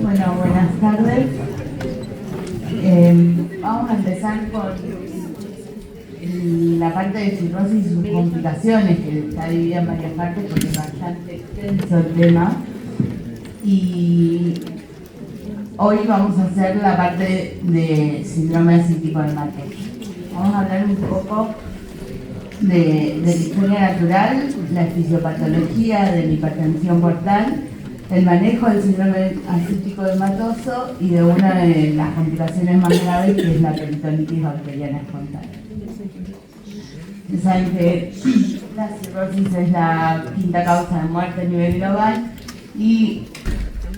Bueno, buenas tardes. Vamos a empezar con la parte de cirrosis y sus complicaciones, que está dividida en varias partes porque es bastante extenso el tema. Y hoy vamos a hacer la parte de síndrome acítico dermatoso. Vamos a hablar un poco de la historia natural, la fisiopatología de la hipertensión portal, el manejo del síndrome acítico dermatoso y de una de las complicaciones más graves, que es la peritonitis bacteriana espontánea. Saben que la cirrosis es la quinta causa de muerte a nivel global y,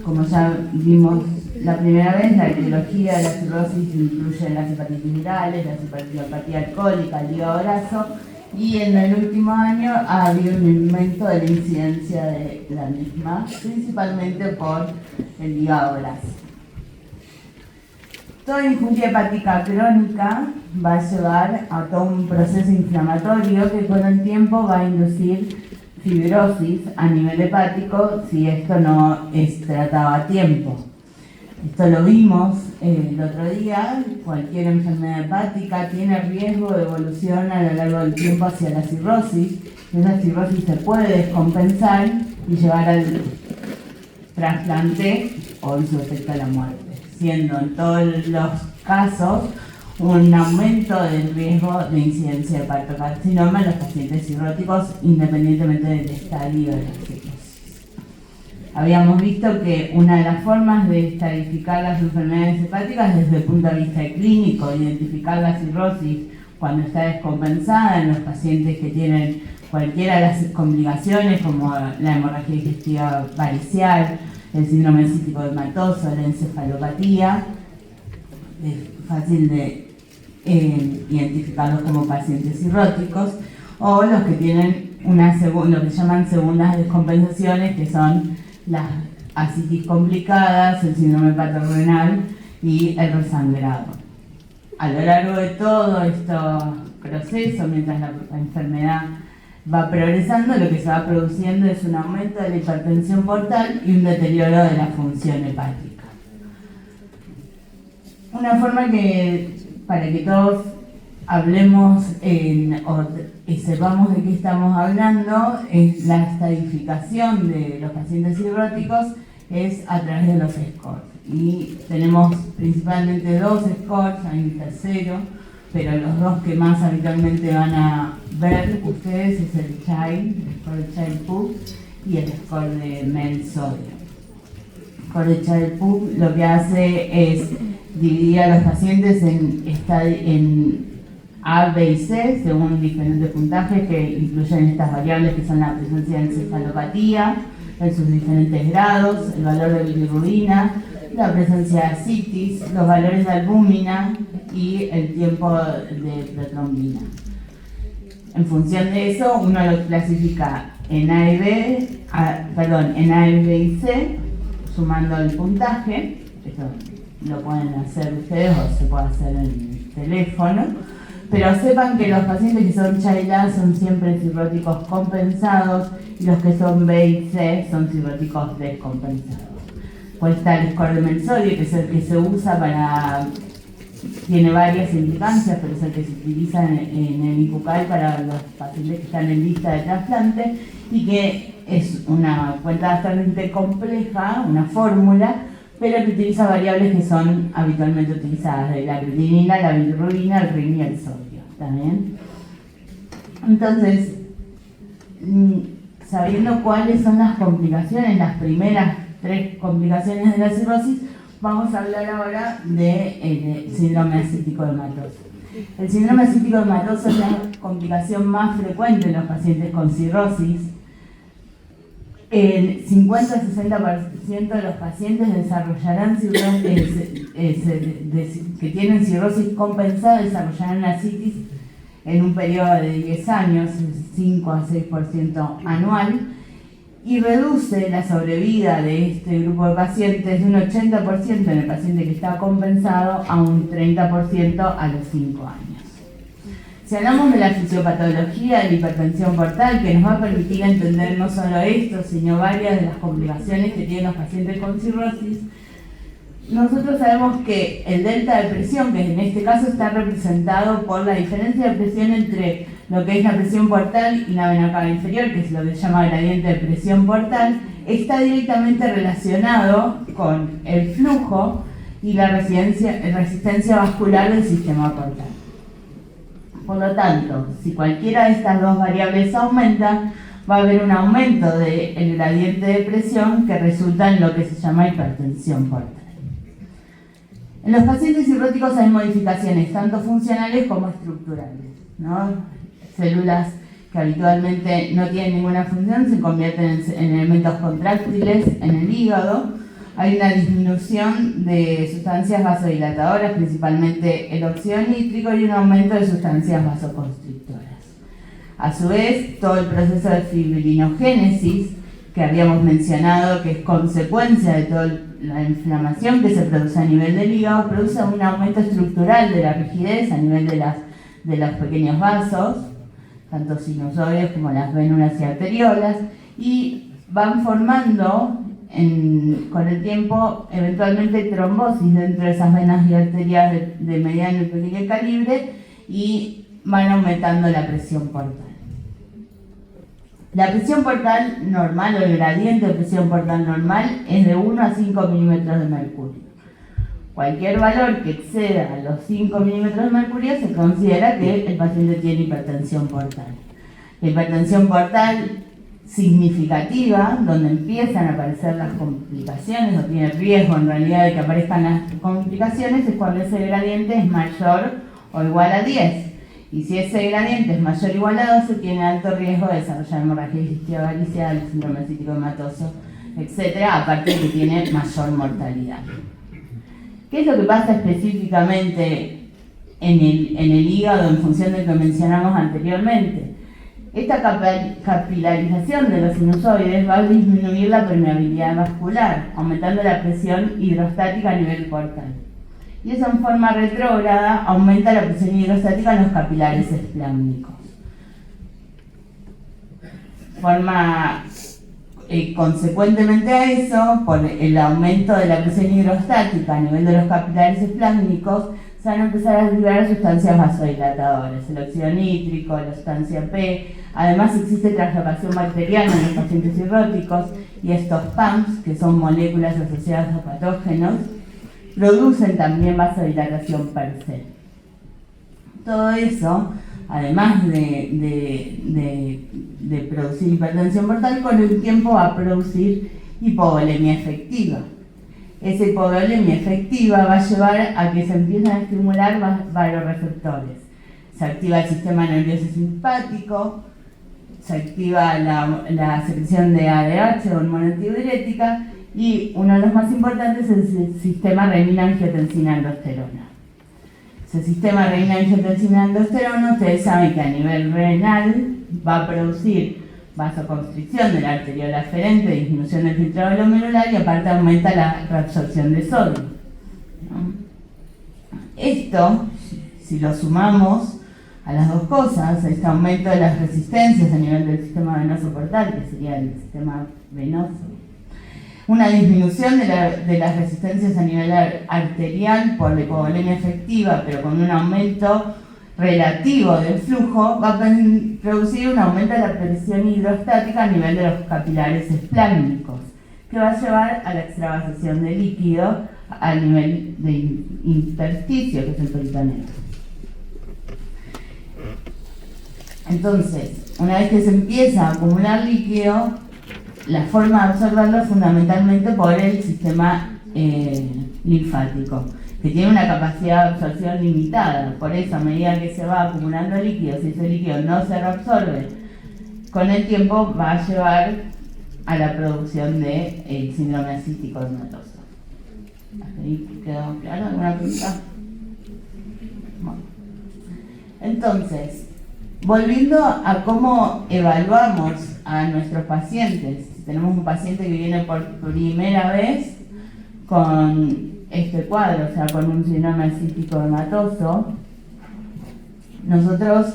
como ya vimos la primera vez, la etiología de la cirrosis incluye las hepatitis virales, la hepatopatía alcohólica, el hígado graso, y en el último año ha habido un aumento de la incidencia de la misma, principalmente por el hígado graso. Toda injuria hepática crónica va a llevar a todo un proceso inflamatorio que con el tiempo va a inducir fibrosis a nivel hepático si esto no es tratado a tiempo. Esto lo vimos el otro día. Cualquier enfermedad hepática tiene riesgo de evolución a lo largo del tiempo hacia la cirrosis. Esa cirrosis se puede descompensar y llevar al trasplante o en su efecto a la muerte, siendo en todos los casos un aumento del riesgo de incidencia de hepatocarcinoma en los pacientes cirróticos, independientemente del estadio de la cirrosis. Habíamos visto que una de las formas de estadificar las enfermedades hepáticas desde el punto de vista clínico, identificar la cirrosis cuando está descompensada en los pacientes que tienen cualquiera de las complicaciones como la hemorragia digestiva variceal, el síndrome acítico dermatoso, la encefalopatía. Es fácil de identificarlos como pacientes cirróticos, o los que tienen lo que llaman segundas descompensaciones, que son las ascitis complicadas, el síndrome hepatorenal y el resangrado. A lo largo de todo este proceso, mientras la enfermedad va progresando, lo que se va produciendo es un aumento de la hipertensión portal y un deterioro de la función hepática. Una forma para que todos hablemos y sepamos de qué estamos hablando, es la estadificación de los pacientes cirróticos es a través de los scores. Y tenemos principalmente dos scores, hay un tercero, pero los dos que más habitualmente van a ver ustedes es el score de Child-Pugh y el score de MEL-Sodio. El score de Child-Pugh lo que hace es dividir a los pacientes en A, B y C, según diferentes puntajes que incluyen estas variables que son la presencia de encefalopatía en sus diferentes grados, el valor de bilirrubina, la presencia de ascitis, los valores de albúmina y el tiempo de protrombina. En función de eso, uno lo clasifica en A y B y C, sumando el puntaje. Esto lo pueden hacer ustedes o se puede hacer en el teléfono. Pero sepan que los pacientes que son Child A son siempre cirróticos compensados y los que son B y C son cirróticos descompensados. Pues está el score de MEL-Sodio, que es el que se usa tiene varias implicancias, pero es el que se utiliza en el IPUCAI para los pacientes que están en lista de trasplante y que es una cuenta bastante compleja, una fórmula, pero que utiliza variables que son habitualmente utilizadas, de la creatinina, la bilirrubina, el rin y el sodio. ¿Está bien? Entonces, sabiendo cuáles son las complicaciones, las primeras 3 complicaciones de la cirrosis, vamos a hablar ahora del síndrome acítico dermatoso. El síndrome acítico dermatoso es la complicación más frecuente en los pacientes con cirrosis. El 50-60% de los pacientes desarrollarán que tienen cirrosis compensada desarrollarán ascitis en un periodo de 10 años, 5 a 6% anual, y reduce la sobrevida de este grupo de pacientes de un 80% en el paciente que está compensado a un 30% a los 5 años. Si hablamos de la fisiopatología de la hipertensión portal, que nos va a permitir entender no solo esto, sino varias de las complicaciones que tienen los pacientes con cirrosis, nosotros sabemos que el delta de presión, que en este caso está representado por la diferencia de presión entre lo que es la presión portal y la vena cava inferior, que es lo que se llama gradiente de presión portal, está directamente relacionado con el flujo y la resistencia vascular del sistema portal. Por lo tanto, si cualquiera de estas dos variables aumenta, va a haber un aumento del gradiente de presión que resulta en lo que se llama hipertensión portal. En los pacientes cirróticos hay modificaciones tanto funcionales como estructurales, ¿no? Células que habitualmente no tienen ninguna función se convierten en elementos contráctiles en el hígado. Hay una disminución de sustancias vasodilatadoras, principalmente el óxido nítrico, y un aumento de sustancias vasoconstrictoras. A su vez, todo el proceso de fibrinogénesis, que habíamos mencionado que es consecuencia de toda la inflamación que se produce a nivel del hígado, produce un aumento estructural de la rigidez a nivel de los pequeños vasos, tanto sinusoides como las vénulas y arteriolas, y van formando con el tiempo eventualmente trombosis dentro de esas venas y arterias de mediano y pequeño calibre, y van aumentando la presión portal. La presión portal normal, o el gradiente de presión portal normal, es de 1 a 5 milímetros de mercurio. Cualquier valor que exceda los 5 milímetros de mercurio se considera que el paciente tiene hipertensión portal. La hipertensión portal significativa, donde empiezan a aparecer las complicaciones, o tiene riesgo en realidad de que aparezcan las complicaciones, es cuando ese gradiente es mayor o igual a 10. Y si ese gradiente es mayor o igual a 12, tiene alto riesgo de desarrollar hemorragia digestiva variceal, síndrome cítico hematoso, etc., aparte de que tiene mayor mortalidad. ¿Qué es lo que pasa específicamente en el hígado en función de lo que mencionamos anteriormente? Esta capilarización de los sinusoides va a disminuir la permeabilidad vascular, aumentando la presión hidrostática a nivel portal. Y eso en forma retrógrada aumenta la presión hidrostática en los capilares espláncnicos. Consecuentemente a eso, por el aumento de la presión hidrostática a nivel de los capilares espláncnicos, se van a empezar a liberar sustancias vasodilatadoras, el óxido nítrico, la sustancia P. Además existe translocación bacteriana en los pacientes cirróticos, y estos PAMPs, que son moléculas asociadas a patógenos, producen también vasodilatación per se. Todo eso, además de producir hipertensión portal, con el tiempo va a producir hipovolemia efectiva. Esa hipovolemia efectiva va a llevar a que se empiecen a estimular vasoreceptores. Se activa el sistema nervioso simpático, se activa la secreción de ADH, hormona antidiurética, y uno de los más importantes es el sistema renina-angiotensina-aldosterona. Ese sistema renina-angiotensina-aldosterona, ustedes saben que a nivel renal va a producir vasoconstricción de la arteriola aferente, disminución del filtrado glomerular, y aparte aumenta la reabsorción de sodio. Esto, si lo sumamos a las dos cosas, este aumento de las resistencias a nivel del sistema venoso portal, que sería el sistema venoso, una disminución de las resistencias a nivel arterial por la hipovolemia efectiva, pero con un aumento relativo del flujo, va a producir un aumento de la presión hidrostática a nivel de los capilares espláncnicos, que va a llevar a la extravasación de líquido a nivel de intersticio, que es el peritoneo. Entonces, una vez que se empieza a acumular líquido, la forma de absorberlo es fundamentalmente por el sistema linfático, que tiene una capacidad de absorción limitada. Por eso, a medida que se va acumulando líquido, si ese líquido no se reabsorbe, con el tiempo va a llevar a la producción de síndrome cítico hematoso. ¿Ahí quedó claro? ¿Alguna pregunta? Bueno. Entonces, volviendo a cómo evaluamos a nuestros pacientes, si tenemos un paciente que viene por primera vez con este cuadro, o sea, con un síndrome cítico hematoso, Nosotros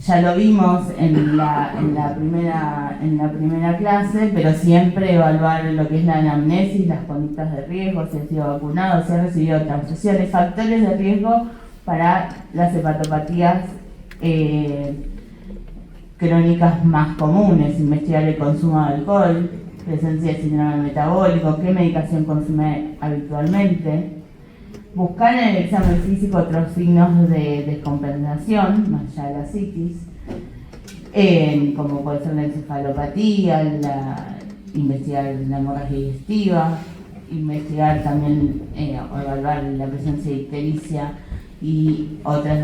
ya lo vimos en la primera clase, pero siempre evaluar lo que es la anamnesis, las conductas de riesgo, si ha sido vacunado, si ha recibido transfusiones, factores de riesgo para las hepatopatías crónicas más comunes, investigar el consumo de alcohol, presencia de síndrome metabólico, qué medicación consume habitualmente, buscar en el examen físico otros signos de descompensación, más allá de la citis, como puede ser la encefalopatía, investigar la hemorragia digestiva, investigar también o evaluar la presencia de ictericia y otros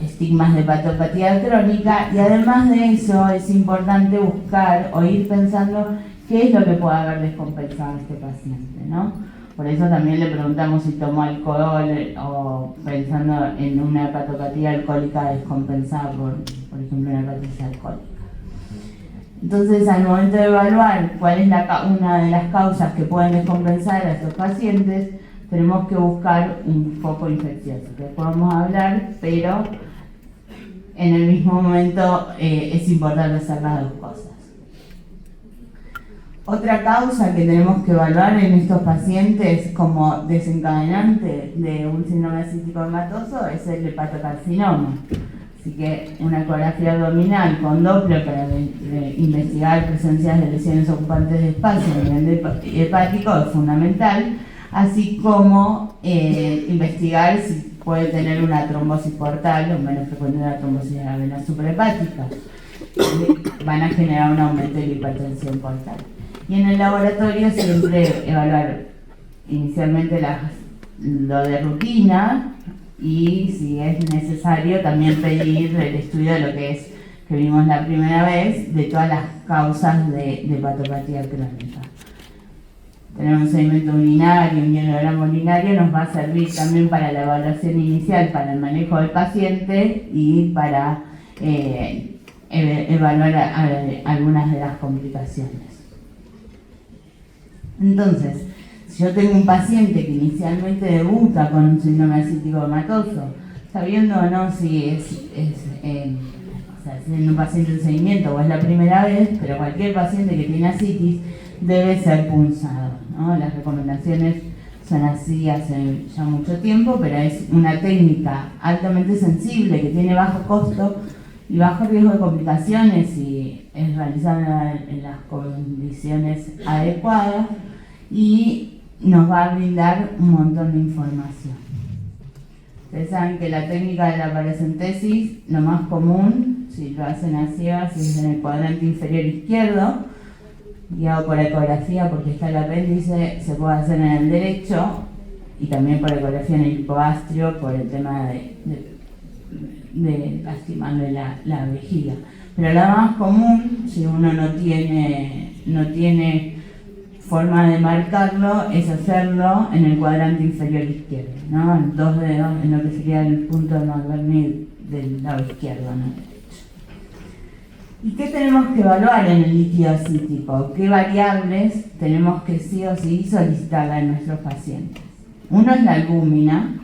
estigmas de hepatopatía crónica, y además de eso es importante buscar o ir pensando qué es lo que puede haber descompensado a este paciente, ¿no? Por eso también le preguntamos si tomó alcohol o pensando en una hepatopatía alcohólica descompensada por ejemplo, una hepatitis alcohólica. Entonces, al momento de evaluar cuál es una de las causas que pueden descompensar a estos pacientes, tenemos que buscar un foco infeccioso, que después vamos a hablar, pero en el mismo momento es importante hacer las dos cosas. Otra causa que tenemos que evaluar en estos pacientes como desencadenante de un síndrome cístico hematoso es el hepatocarcinoma. Así que una ecografía abdominal con Doppler para investigar presencias de lesiones ocupantes de espacio a nivel hepático es fundamental, así como investigar si puede tener una trombosis portal o menos frecuente una trombosis de la vena suprahepática. Van a generar un aumento de la hipertensión portal. Y en el laboratorio siempre evaluar inicialmente lo de rutina y si es necesario también pedir el estudio de lo que vimos la primera vez, de todas las causas de hepatopatía crónica. Tener un sedimento urinario, un hemograma urinario nos va a servir también para la evaluación inicial, para el manejo del paciente y para evaluar algunas de las complicaciones. Entonces, si yo tengo un paciente que inicialmente debuta con un síndrome cístico hematoso, sabiendo o no si si es un paciente en seguimiento o es la primera vez, pero cualquier paciente que tiene ascitis debe ser punzado, ¿no? Las recomendaciones son así hace ya mucho tiempo, pero es una técnica altamente sensible que tiene bajo costo y bajo riesgo de complicaciones y es realizada en las condiciones adecuadas y nos va a brindar un montón de información. Ustedes saben que la técnica de la paracentesis, lo más común, si lo hacen a ciegas, es en el cuadrante inferior izquierdo, guiado por ecografía porque está el apéndice, se puede hacer en el derecho y también por ecografía en el hipogastrio por el tema de lastimando la vejiga. Pero la más común, si uno no tiene forma de marcarlo, es hacerlo en el cuadrante inferior izquierdo, ¿no? En 2 dedos, en lo que sería el punto de McBurney del lado izquierdo, ¿no? ¿Y qué tenemos que evaluar en el líquido cítico? ¿Qué variables tenemos que sí o sí solicitarla en nuestros pacientes? Uno es la albúmina,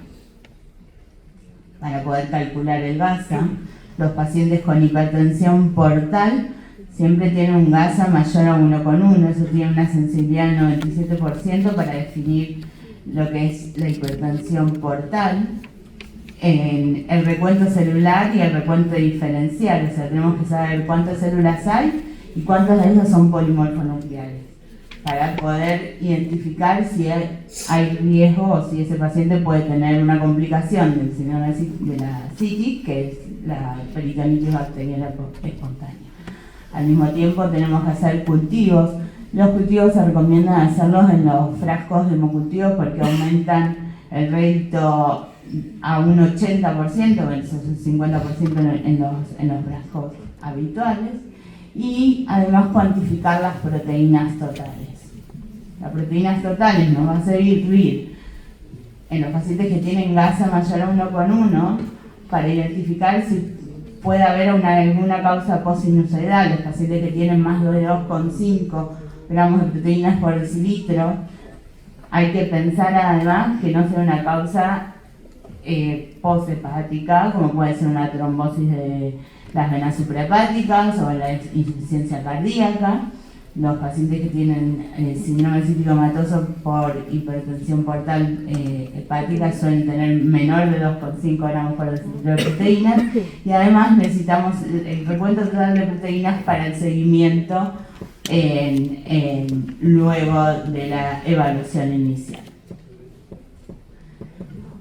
para poder calcular el GASA. Los pacientes con hipertensión portal siempre tienen un GASA mayor a 1,1, eso tiene una sensibilidad del 97% para definir lo que es la hipertensión portal. En el recuento celular y el recuento diferencial, o sea, tenemos que saber cuántas células hay y cuántas de ellas son polimorfonucleares para poder identificar si hay riesgo o si ese paciente puede tener una complicación del síndrome de la citis, que es la peritonitis bacteriana espontánea. Al mismo tiempo tenemos que hacer cultivos. Los cultivos se recomiendan hacerlos en los frascos de hemocultivos porque aumentan el rédito a un 80%, versus un 50% en los frascos habituales, y además cuantificar las proteínas totales. Las proteínas totales nos va a servir en los pacientes que tienen GASA mayor a 1,1 para identificar si puede haber alguna causa postsinusoidal. Los pacientes que tienen más de 2,5 gramos de proteínas por decilitro, hay que pensar además que no sea una causa posthepática, como puede ser una trombosis de las venas suprahepáticas o la insuficiencia cardíaca. Los pacientes que tienen síndrome cítico hematoso por hipertensión portal hepática suelen tener menor de 2,5 gramos por decilitro de proteínas, y además necesitamos el recuento total de proteínas para el seguimiento luego de la evaluación inicial.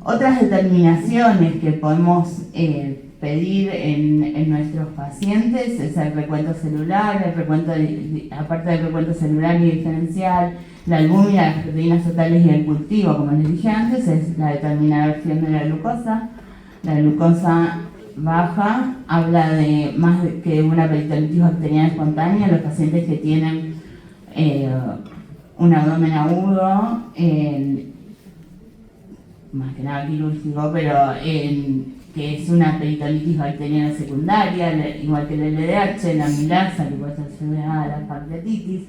Otras determinaciones que podemos pedir en nuestros pacientes es el recuento celular, aparte del recuento celular y diferencial, la albúmina, las proteínas totales y el cultivo, como les dije antes, es la determinación de la glucosa. La glucosa baja habla de más que una peritonitis bacteriana espontánea. Los pacientes que tienen un abdomen agudo, más que nada quirúrgico, pero que es una peritonitis bacteriana secundaria, igual que el LDH, la amilasa, que puede ser asociada a la pancreatitis.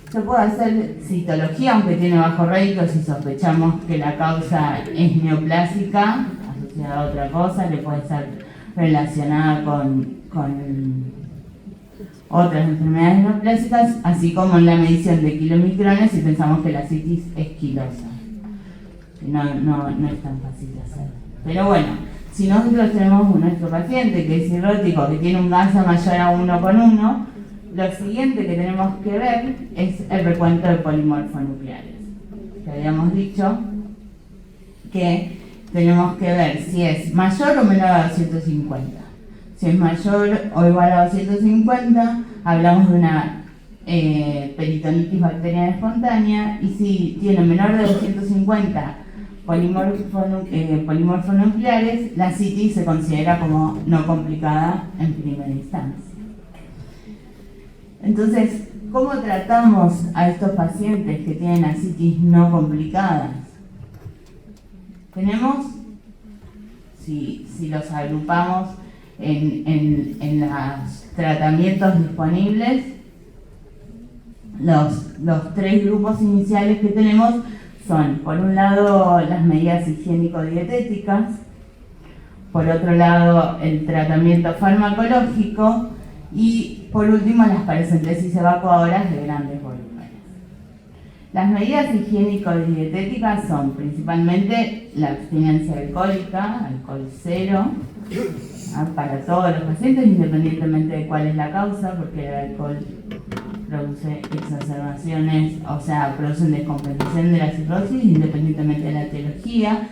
Se puede hacer citología, aunque tiene bajo rédito, si sospechamos que la causa es neoplásica, asociada a otra cosa, que puede estar relacionada con otras enfermedades neoplásicas, así como en la medición de kilomicrones si pensamos que la citis es quilosa. No es tan fácil de hacer. Pero bueno, si nosotros tenemos nuestro paciente que es cirrótico, que tiene un GASA mayor a 1,1, lo siguiente que tenemos que ver es el recuento de polimorfonucleares. Que habíamos dicho que tenemos que ver si es mayor o menor a 250. Si es mayor o igual a 250, hablamos de una peritonitis bacteriana espontánea, y si tiene menor de 250 polimorfonucleares, la citis se considera como no complicada en primera instancia. Entonces, ¿cómo tratamos a estos pacientes que tienen ascitis no complicadas? Tenemos, si los agrupamos en los tratamientos disponibles, los tres grupos iniciales que tenemos son, por un lado, las medidas higiénico-dietéticas, por otro lado, el tratamiento farmacológico, y por último, las paracentesis evacuadoras de grandes volúmenes. Las medidas higiénico-dietéticas son principalmente la abstinencia alcohólica, alcohol cero, para todos los pacientes, independientemente de cuál es la causa, porque el alcohol produce exacerbaciones, o sea, produce una descompensación de la cirrosis, independientemente de la etiología.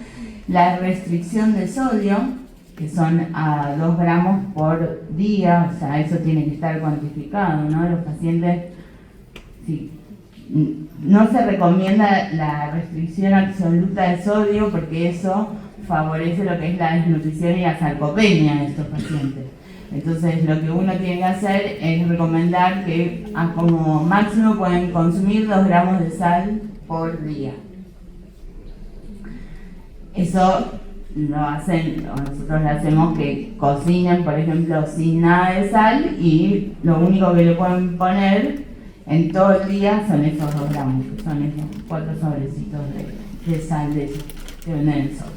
La restricción de sodio, que son a 2 gramos por día, o sea, eso tiene que estar cuantificado, ¿no? Los pacientes, sí, no se recomienda la restricción absoluta de sodio, porque eso favorece lo que es la desnutrición y la sarcopenia de estos pacientes. Entonces, lo que uno tiene que hacer es recomendar que como máximo pueden consumir 2 gramos de sal por día. Eso lo hacen, o nosotros lo hacemos, que cocinen, por ejemplo, sin nada de sal, y lo único que le pueden poner en todo el día son esos 2 gramos, que son esos 4 sobrecitos de sal de esos que venden en sopa.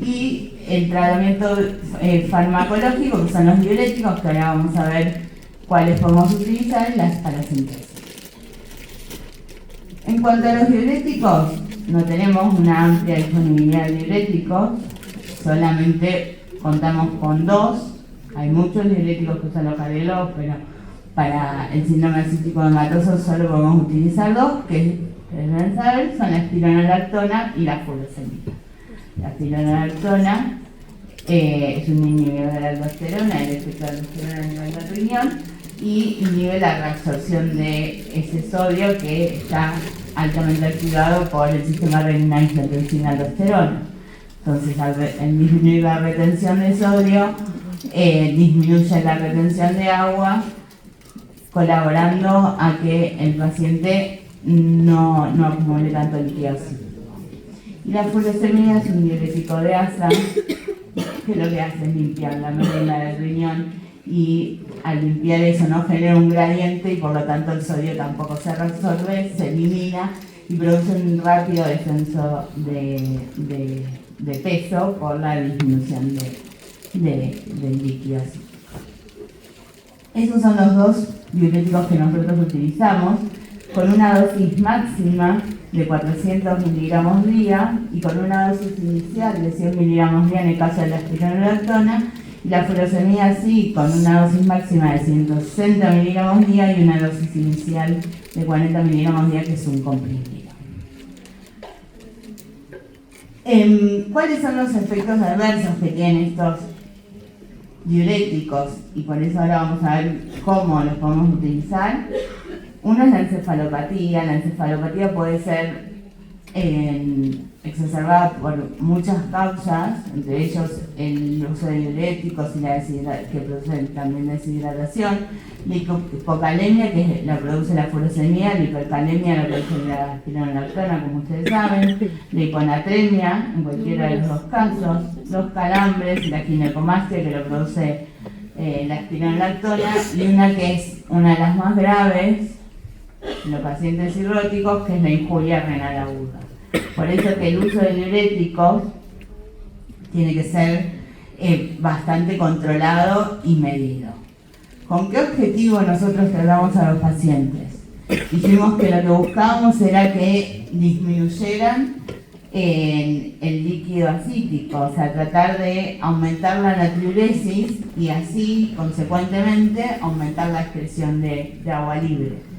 Y el tratamiento farmacológico, que son los diuréticos, que ahora vamos a ver cuáles podemos utilizar, las paracentesis. En cuanto a los diuréticos, no tenemos una amplia disponibilidad de diuréticos, solamente contamos con 2. Hay muchos diuréticos que usan los cardiólogos, pero para el síndrome cítico hematoso solo podemos utilizar 2, que deben saber, son la espironolactona y la furosemida. La espironolactona es un inhibidor de la aldosterona, el efecto de la aldosterona a nivel del riñón, y inhibe la reabsorción de ese sodio que está altamente activado por el sistema renina-angiotensina-aldosterona. Entonces, al disminuir la retención de sodio, disminuye la retención de agua, colaborando a que el paciente no acumule tanto líquido cítrico. Y la furosemida es un diurético de asa, que lo que hace es limpiar la membrana del riñón, y al limpiar eso no genera un gradiente, y por lo tanto el sodio tampoco se reabsorbe, se elimina y produce un rápido descenso de de peso por la disminución del líquido cítrico. Esos son los dos diuréticos que nosotros utilizamos, con una dosis máxima de 400 miligramos día y con una dosis inicial de 100 miligramos día en el caso de la espironolactona, y la furosemida sí, con una dosis máxima de 160 miligramos día y una dosis inicial de 40 miligramos día, que es un comprimido. ¿Cuáles son los efectos adversos que tienen estos diuréticos? Y por eso ahora vamos a ver cómo los podemos utilizar. Uno es la encefalopatía. La encefalopatía puede ser exacerbada por muchas causas, entre ellos el uso de diuréticos y que producen también deshidratación, la hipocalemia, que la produce la furosemida, la hipercalemia la produce la espironolactona, como ustedes saben, la hiponatremia, en cualquiera de los dos casos, los calambres y la ginecomastia, que lo produce la espironolactona, y una que es una de las más graves en los pacientes cirróticos, que es la injuria renal aguda. Por eso que el uso de diuréticos tiene que ser bastante controlado y medido. ¿Con qué objetivo nosotros tratamos a los pacientes? Dijimos que lo que buscábamos era que disminuyeran el líquido acítico, o sea, tratar de aumentar la natriuresis y así, consecuentemente, aumentar la excreción de agua libre.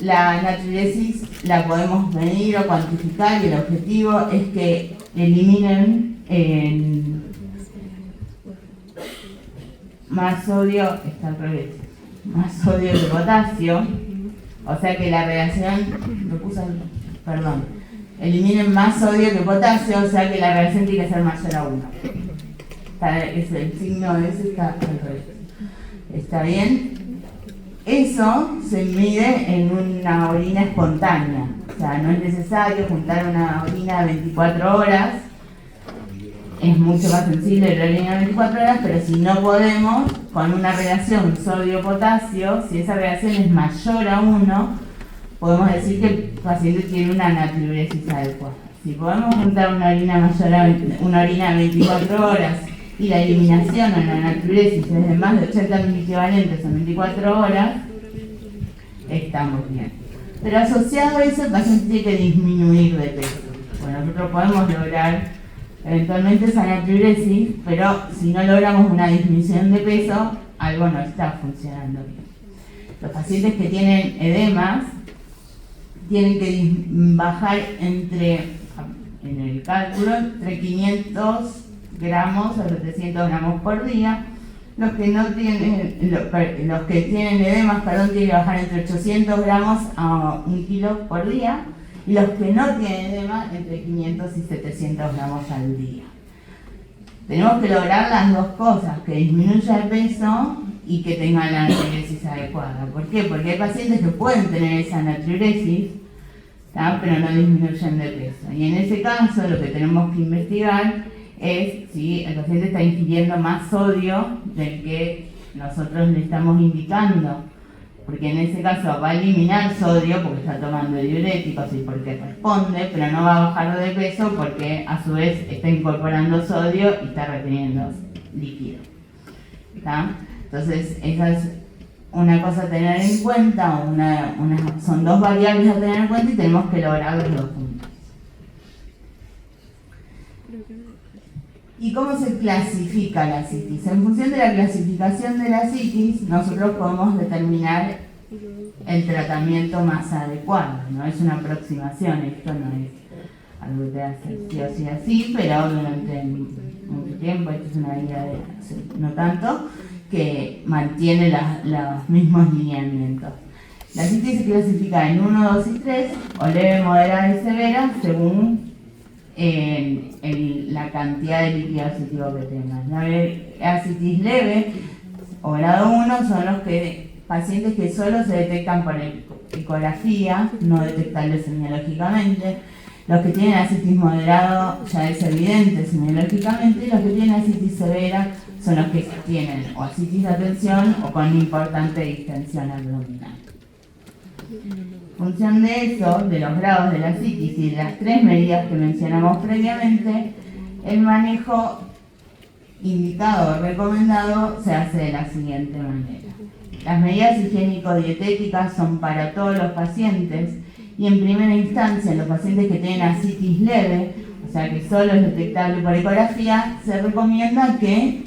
La natriuresis la podemos medir o cuantificar y el objetivo es que eliminen más sodio, está al revés, más sodio que potasio, o sea que la reacción, eliminen más sodio que potasio, o sea que la reacción tiene que ser mayor a 1. El signo de ese está al revés. ¿Está bien? Eso se mide en una orina espontánea, o sea, no es necesario juntar una orina de 24 horas, es mucho más sensible la orina de 24 horas, pero si no podemos, con una relación sodio-potasio, si esa relación es mayor a 1, podemos decir que el paciente tiene una natriuresis adecuada. Si podemos juntar una orina de 24 horas y la eliminación o la natriuresis es de más de 80 miliequivalentes en 24 horas, estamos bien. Pero asociado a eso, el paciente tiene que disminuir de peso. Bueno, nosotros podemos lograr eventualmente esa natriuresis, pero si no logramos una disminución de peso, algo no está funcionando bien. Los pacientes que tienen edemas tienen que bajar en el cálculo, entre 500 gramos a 700 gramos por día. Los que tienen edemas, tienen que bajar entre 800 gramos a 1 kilo por día, y los que no tienen edema entre 500 y 700 gramos al día. Tenemos que lograr las dos cosas, que disminuya el peso y que tengan la natriuresis adecuada. ¿Por qué? Porque hay pacientes que pueden tener esa natriuresis, pero no disminuyen de peso. Y en ese caso lo que tenemos que investigar es si el paciente está ingiriendo más sodio del que nosotros le estamos indicando, porque en ese caso va a eliminar sodio porque está tomando diuréticos y porque responde, pero no va a bajar de peso porque a su vez está incorporando sodio y está reteniendo líquido. ¿Está? Entonces esa es una cosa a tener en cuenta, son dos variables a tener en cuenta y tenemos que lograr los dos puntos. ¿Y cómo se clasifica la citis? En función de la clasificación de la citis, nosotros podemos determinar el tratamiento más adecuado. No es una aproximación, esto no es algo que te hace sí o sí así, pero durante mucho tiempo, esto es una guía de no tanto, que mantiene los mismos lineamientos. La citis se clasifica en 1, 2 y 3, o leve, moderada y severa, según la cantidad de líquido acitivo que tengan. La citis leve o grado 1 son los pacientes que solo se detectan por ecografía, no detectables semiológicamente. Los que tienen ascitis moderado ya es evidente semiológicamente, y los que tienen ascitis severa son los que tienen o ascitis de tensión o con importante distensión abdominal. En función de eso, de los grados de la citis y de las 3 medidas que mencionamos previamente, el manejo indicado o recomendado se hace de la siguiente manera. Las medidas higiénico-dietéticas son para todos los pacientes y en primera instancia en los pacientes que tienen ascitis leve, o sea que solo es detectable por ecografía, se recomienda que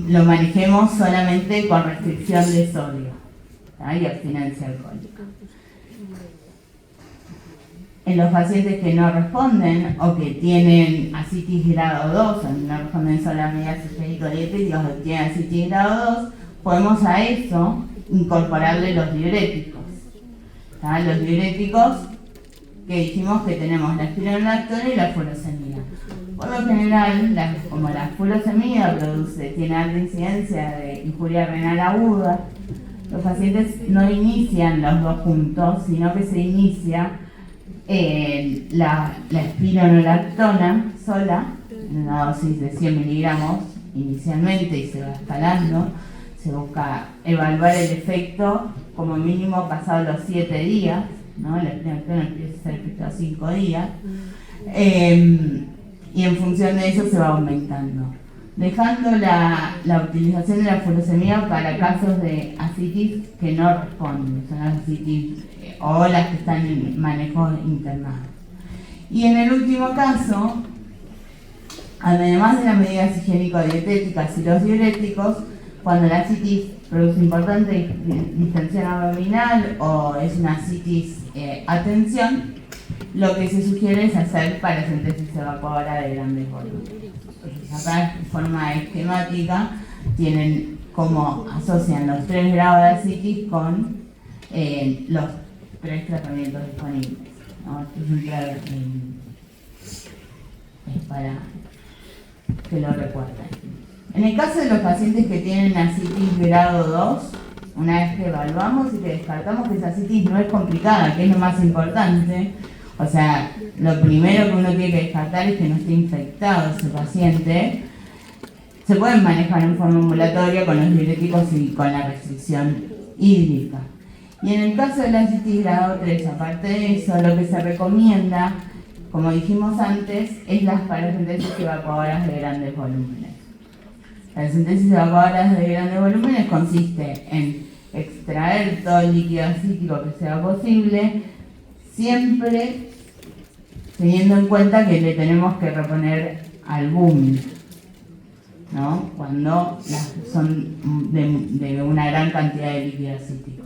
lo manejemos solamente con restricción de sodio, ¿tá? Y abstinencia alcohólica. En los pacientes que no responden o que tienen ascitis grado 2 o no responden solo a medidas higiénico-dietéticas o tienen ascitis grado 2, podemos a eso incorporarle los diuréticos. ¿Tá? Los diuréticos que dijimos que tenemos la espironolactona y la furosemida. Por lo general, como la furosemida tiene alta incidencia de injuria renal aguda, los pacientes no inician los dos juntos, sino que se inicia la espironolactona sola, en una dosis de 100 miligramos inicialmente y se va escalando. Se busca evaluar el efecto como mínimo pasado los 7 días, ¿no? La espironolactona empieza a ser efecto a 5 días. Y en función de eso se va aumentando. Dejando la utilización de la furosemida para casos de ascitis que no responden, son las ascitis o las que están en manejo internado. Y en el último caso, además de las medidas higiénico-dietéticas y los diuréticos, cuando la ascitis produce importante distensión abdominal o es una ascitis a tensión, lo que se sugiere es hacer paracentesis evacuadora de grandes volúmenes. Entonces, acá en forma esquemática tienen cómo asocian los 3 grados de ascitis con los 3 tratamientos disponibles, ¿no? Esto es para que lo recuerden. En el caso de los pacientes que tienen ascitis grado 2, una vez que evaluamos y que descartamos que esa ascitis no es complicada, que es lo más importante, o sea, lo primero que uno tiene que descartar es que no esté infectado ese paciente, se pueden manejar en forma ambulatoria con los diuréticos y con la restricción hídrica. Y en el caso de la ascitis grado 3, aparte de eso, lo que se recomienda, como dijimos antes, es las paracentesis evacuadoras de grandes volúmenes. Las paracentesis evacuadoras de grandes volúmenes consiste en extraer todo el líquido acítico que sea posible, siempre teniendo en cuenta que le tenemos que reponer albúmina, ¿no? Cuando son de una gran cantidad de líquido acítico.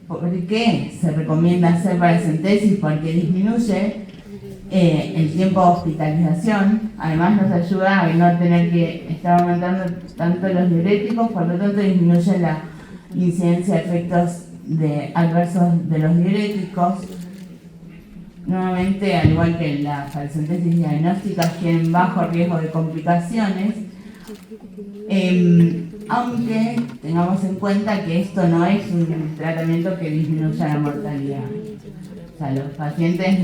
¿Por qué se recomienda hacer paracentesis? Porque disminuye el tiempo de hospitalización, además nos ayuda a no tener que estar aumentando tanto los diuréticos, por lo tanto disminuye la incidencia de efectos adversos de los diuréticos. Nuevamente, al igual que las paracentesis diagnósticas, tienen bajo riesgo de complicaciones, aunque tengamos en cuenta que esto no es un tratamiento que disminuya la mortalidad. O sea, los pacientes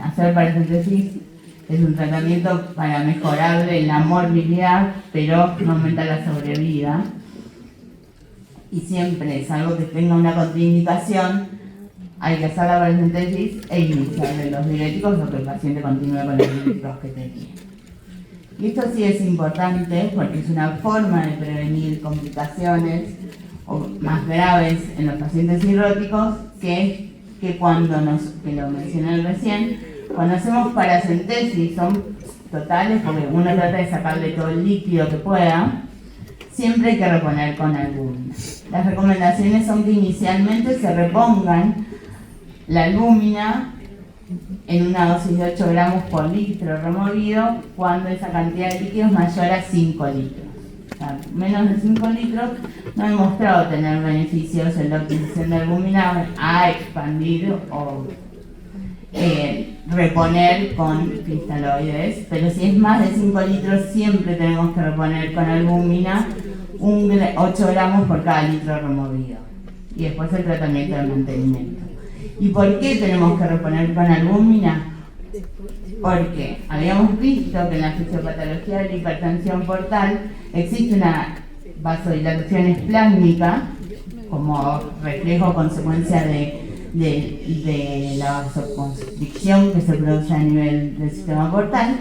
hacer paracentesis es un tratamiento para mejorarle la morbilidad, pero no aumenta la sobrevida. Y siempre, salvo que tenga una contraindicación, hay que hacer la paracentesis e iniciarle los diuréticos o que el paciente continúe con los diuréticos que tenía. Y esto sí es importante porque es una forma de prevenir complicaciones más graves en los pacientes cirróticos, que cuando que lo mencioné recién, cuando hacemos paracentesis son totales porque uno trata de sacarle todo el líquido que pueda, siempre hay que reponer con albúmina. Las recomendaciones son que inicialmente se repongan la albúmina en una dosis de 8 gramos por litro removido cuando esa cantidad de líquido es mayor a 5 litros. O sea, menos de 5 litros no ha demostrado tener beneficios en la utilización de albúmina a expandir o reponer con cristaloides, pero si es más de 5 litros siempre tenemos que reponer con albúmina 8 gramos por cada litro removido y después el tratamiento de mantenimiento. ¿Y por qué tenemos que reponer con albúmina? Porque habíamos visto que en la fisiopatología de la hipertensión portal existe una vasodilatación esplásmica, como reflejo o consecuencia de la vasoconstricción que se produce a nivel del sistema portal,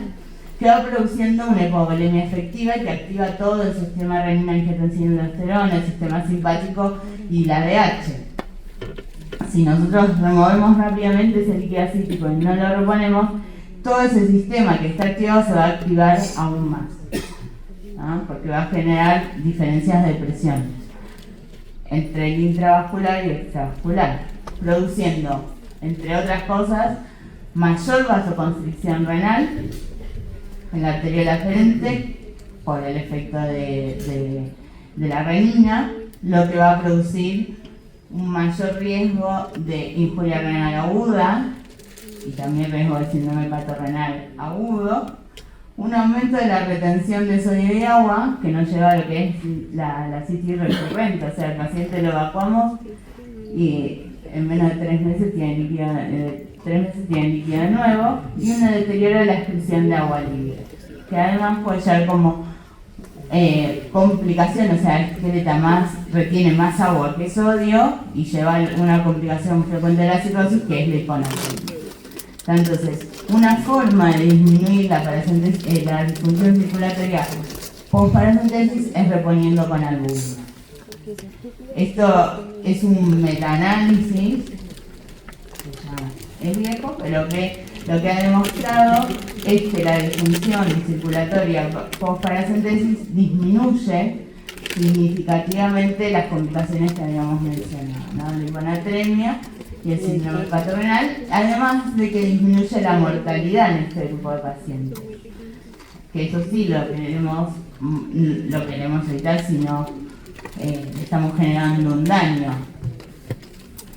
que va produciendo una hipovolemia efectiva que activa todo el sistema renina, angiotensina, aldosterona, el sistema simpático y la ADH. Si nosotros removemos rápidamente ese líquido acítico y no lo reponemos, todo ese sistema que está activado se va a activar aún más, ¿no? Porque va a generar diferencias de presión entre el intravascular y el extravascular, produciendo, entre otras cosas, mayor vasoconstricción renal en la arterial aferente por el efecto de la renina, lo que va a producir un mayor riesgo de injuria renal aguda y también riesgo de síndrome hepatorenal agudo, un aumento de la retención de sodio y agua que nos lleva a lo que es la citis recurrente, o sea, el paciente lo evacuamos y en menos de 3 meses tiene líquido de nuevo y un deterioro de la excreción de agua libre, que además puede llevar como complicación, o sea, excreta más, retiene más agua que sodio y lleva una complicación frecuente de la cirrosis que es la hiponatremia. Entonces, una forma de disminuir la disfunción circulatoria post-paracentesis es reponiendo con albúmina. Esto es un metaanálisis, es viejo, pero que lo que ha demostrado es que la disfunción circulatoria post-paracentesis disminuye significativamente las complicaciones que habíamos mencionado, ¿no? La hiponatremia y el síndrome hepatorenal, además de que disminuye la mortalidad en este grupo de pacientes. Que eso sí lo queremos evitar si no estamos generando un daño.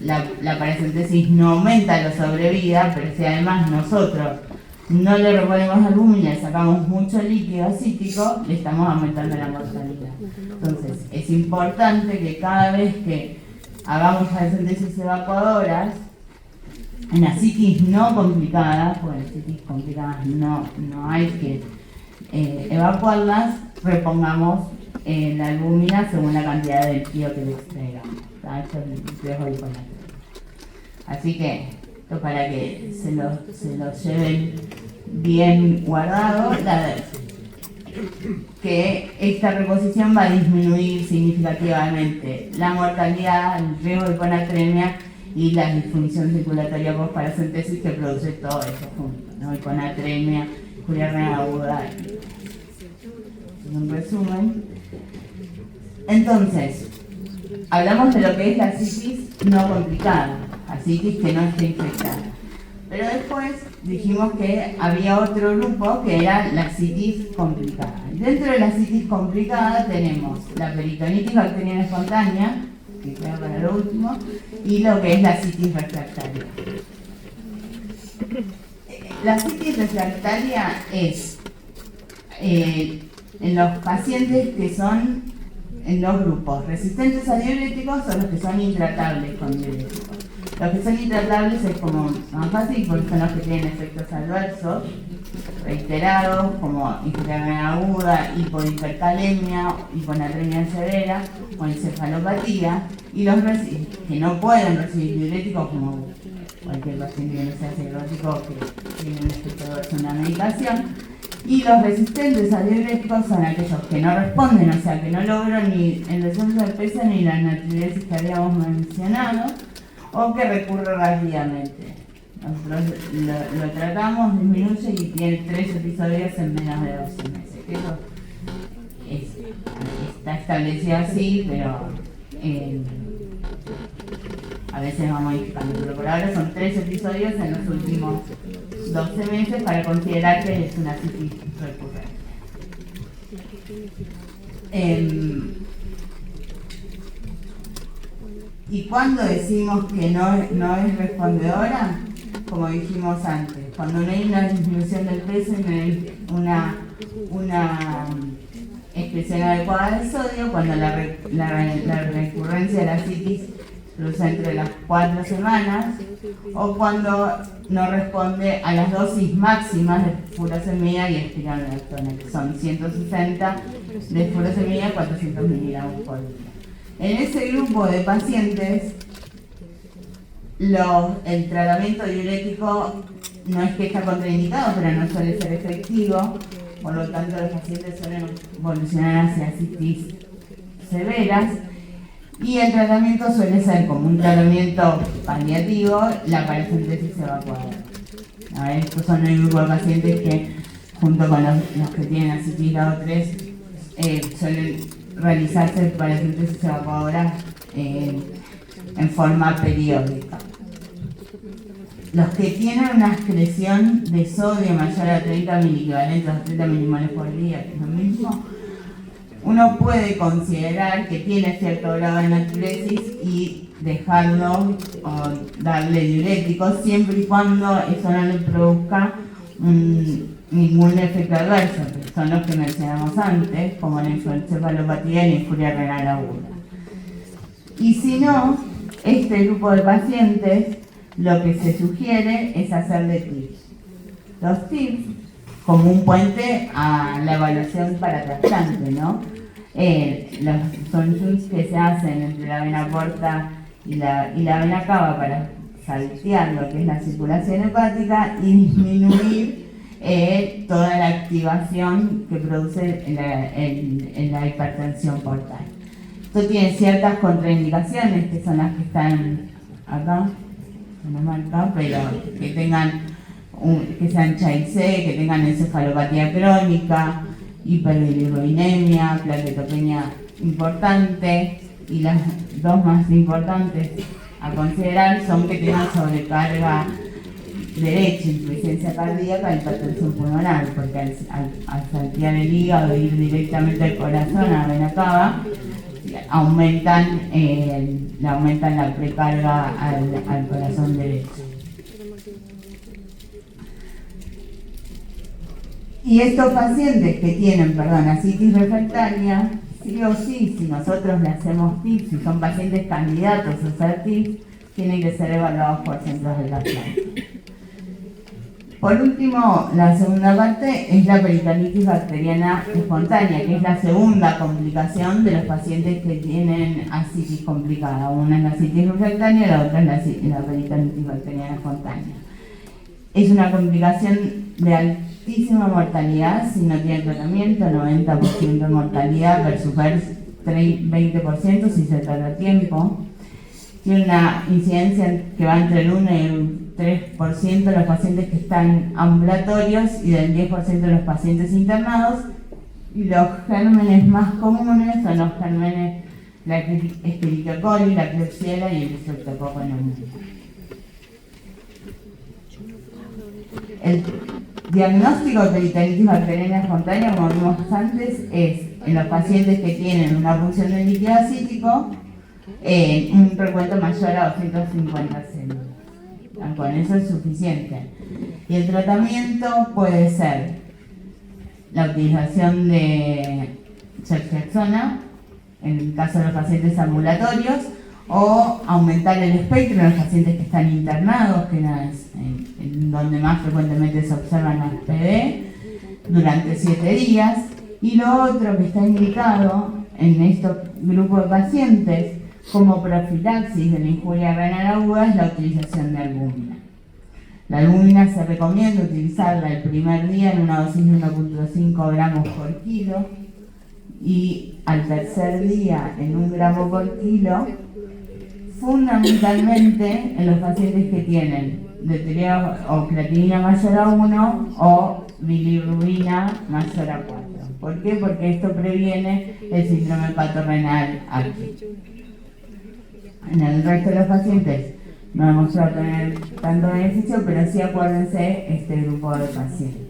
La paracentesis no aumenta la sobrevida, pero si además nosotros no le reponemos albúmina y sacamos mucho líquido acítico, le estamos aumentando la mortalidad. Entonces, es importante que cada vez que hagamos paracentesis evacuadoras, en asitis no complicadas, porque en asitis complicadas no hay que evacuarlas, repongamos la albúmina según la cantidad de líquido que le extraigamos. Esto es el riesgo de hiponatremia. Así que, esto para que se lo lleven bien guardado, que esta reposición va a disminuir significativamente la mortalidad, el riesgo de hiponatremia y la disfunción circulatoria post-paracentesis que produce todo eso junto, ¿no? Hiponatremia, injuria renal aguda. En resumen, entonces, hablamos de lo que es la citis no complicada, asitis que no está infectada. Pero después dijimos que había otro grupo que era la citis complicada. Dentro de la citis complicada tenemos la peritonitis bacteriana espontánea, que queda para lo último, y lo que es la citis refractaria. La citis refractaria es en los pacientes que son en dos grupos, resistentes a diuréticos o los que son intratables con diuréticos. Los que son intratables es como más fácil porque son los que tienen efectos adversos reiterados, como injuria renal aguda, hipohipercalemia, hiponatremia severa o encefalopatía, y los que no pueden recibir diuréticos, como cualquier paciente que no sea cirrótico que tiene un efecto adverso a una medicación. Y los resistentes a diuréticos son aquellos que no responden, o sea, que no logran ni el descenso de peso ni la natriuresis que habíamos mencionado, o que recurre rápidamente. Nosotros lo tratamos, disminuye y tiene 3 episodios en menos de 12 meses. Eso está establecido así, pero a veces vamos modificando. Pero por ahora son 3 episodios en los últimos 12 meses para considerar que es una citis recurrente. Y cuando decimos que no es respondedora, como dijimos antes, cuando no hay una disminución del peso y no hay una expresión adecuada de sodio, cuando la recurrencia de la citis produce entre las 4 semanas, o cuando no responde a las dosis máximas de furosemida y espironolactona, que son 160 de furosemida, 400 miligramos por día. En ese grupo de pacientes, el tratamiento diurético no es que está contraindicado, pero no suele ser efectivo, por lo tanto los pacientes suelen evolucionar hacia citis severas, y el tratamiento suele ser como un tratamiento paliativo, la paracentesis evacuadora. Estos son el grupo de pacientes que, junto con los que tienen ascitis grado 3, suelen realizarse paracentesis evacuadora en forma periódica. Los que tienen una excreción de sodio mayor a 30 miliequivalentes o 30 milimoles por día, que es lo mismo, uno puede considerar que tiene cierto grado de natriuresis y dejarlo o darle diuréticos siempre y cuando eso no le produzca ningún efecto adverso, que son los que mencionamos antes, como la encefalopatía y la infuria renal aguda. Y si no, este grupo de pacientes, lo que se sugiere es hacerle tips. Los tips como un puente a la evaluación para trasplante, ¿no? Son tips que se hacen entre la vena porta y la vena cava para saltear lo que es la circulación hepática y disminuir toda la activación que produce en la hipertensión portal. Esto tiene ciertas contraindicaciones, que son las que están acá, no marca, pero que que sean CHIC, que tengan encefalopatía crónica, hiperbilirrubinemia, plaquetopenia importante, y las dos más importantes a considerar son que tengan sobrecarga derecha, insuficiencia cardíaca y hipertensión pulmonar, porque al saltear el hígado e ir directamente al corazón, a la vena cava, aumentan la precarga al corazón derecho. Y estos pacientes que tienen, ascitis refractaria, sí o sí, si nosotros le hacemos TIPS, si son pacientes candidatos a hacer TIPS, tienen que ser evaluados por centros de trasplante. Por último, la segunda parte es la peritonitis bacteriana espontánea, que es la segunda complicación de los pacientes que tienen ascitis complicada. Una es la ascitis refractaria y la otra es la peritonitis bacteriana espontánea. Es una complicación de altísima mortalidad si no tiene tratamiento, 90% de mortalidad versus 20% si se trata a tiempo. Tiene una incidencia que va entre el 1 y el 3% de los pacientes que están ambulatorios y del 10% de los pacientes internados. Y los gérmenes más comunes son los gérmenes, la Escherichia coli, la Klebsiella y el Streptococcus pneumoniae. El diagnóstico de peritonitis bacteriana espontánea, como vimos antes, es en los pacientes que tienen una punción de líquido acítico, un recuento mayor a 250 células. Con eso es suficiente. Y el tratamiento puede ser la utilización de ceftriaxona en el caso de los pacientes ambulatorios, o aumentar el espectro en los pacientes que están internados, que es en donde más frecuentemente se observan las PD, durante 7 días. Y lo otro que está indicado en estos grupos de pacientes como profilaxis de la infuria renal aguda es la utilización de albúmina. La albúmina se recomienda utilizarla el primer día en una dosis de 1.5 gramos por kilo y al tercer día en 1 gramo por kilo, fundamentalmente en los pacientes que tienen deuterio o creatinina mayor a 1 o bilirrubina mayor a 4. ¿Por qué? Porque esto previene el síndrome hepatorrenal acústico. En el resto de los pacientes no hemos mostrado tener tanto beneficio, pero sí acuérdense este grupo de pacientes,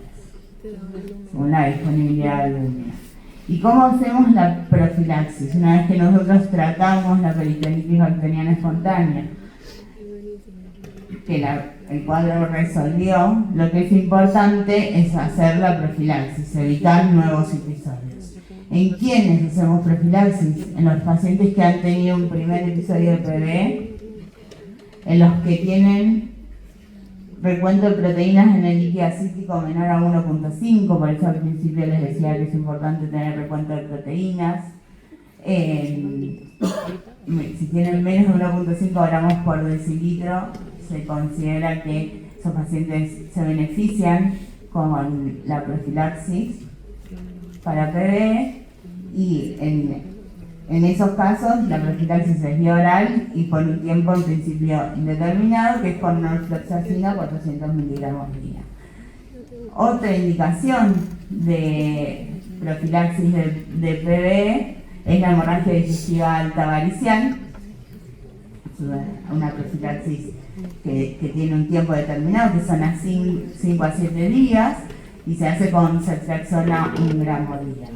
según la disponibilidad de albúmina. ¿Y cómo hacemos la profilaxis? Una vez que nosotros tratamos la peritonitis bacteriana espontánea, que el cuadro resolvió, lo que es importante es hacer la profilaxis, evitar nuevos episodios. ¿En quiénes hacemos profilaxis? En los pacientes que han tenido un primer episodio de PV en los que tienen recuento de proteínas en el líquido acítico menor a 1.5, por eso al principio les decía que es importante tener recuento de proteínas. Si tienen menos de 1.5 gramos por decilitro, se considera que esos pacientes se benefician con la profilaxis para PBE, y en esos casos la profilaxis es vía oral y por un tiempo en principio indeterminado, que es con norfloxacina 400 miligramos día. Otra indicación de profilaxis de PBE es la hemorragia digestiva alta varicial, una profilaxis que tiene un tiempo determinado, que son a 5 a 7 días, y se hace con ceftriaxona 1 gramo día.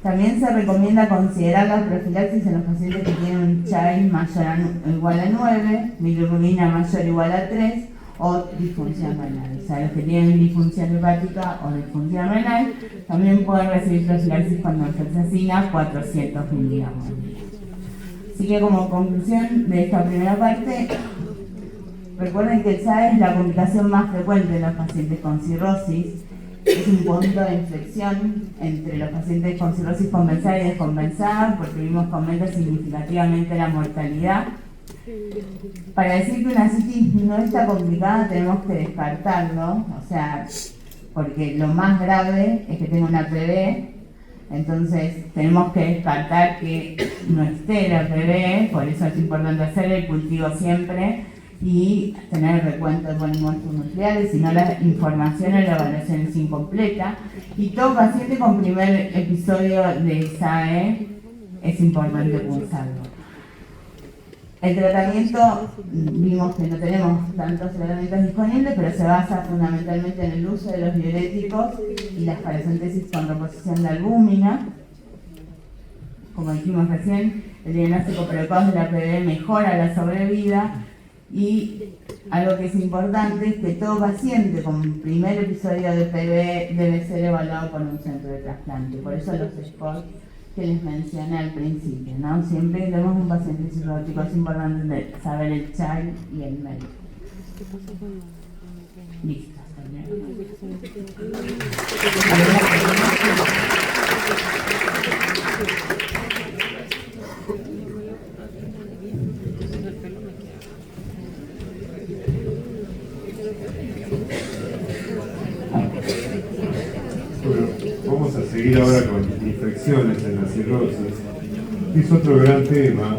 También se recomienda considerar la profilaxis en los pacientes que tienen un CHAI mayor o igual a 9, bilirrubina mayor o igual a 3 o disfunción renal. O sea, los que tienen disfunción hepática o disfunción renal también pueden recibir profilaxis con norfloxacina 400 miligramos. Así que como conclusión de esta primera parte, recuerden que el CHAI es la complicación más frecuente en los pacientes con cirrosis. Es un punto de inflexión entre los pacientes con cirrosis compensada y descompensada, porque vimos que aumenta significativamente la mortalidad. Para decir que una citis no está complicada tenemos que descartarlo, o sea, porque lo más grave es que tenga una PB, entonces tenemos que descartar que no esté la PB, por eso es importante hacer el cultivo siempre y tener el recuento de polimorfos nucleares, si no la información o la evaluación es incompleta. Y todo paciente con primer episodio de SAE es importante pulsarlo. El tratamiento, vimos que no tenemos tantos tratamientos disponibles, pero se basa fundamentalmente en el uso de los diuréticos y la esclerocentesis con reposición de albúmina. Como dijimos recién, el diagnóstico precoz de la PBE mejora la sobrevida. Y algo que es importante es que todo paciente con primer episodio de PBE debe ser evaluado por un centro de trasplante. Por eso los scores que les mencioné al principio, ¿no? Siempre que tenemos un paciente cirrótico es importante saber el CHAI y el médico. Listo. Vamos a seguir ahora con infecciones en la cirrosis. Es otro gran tema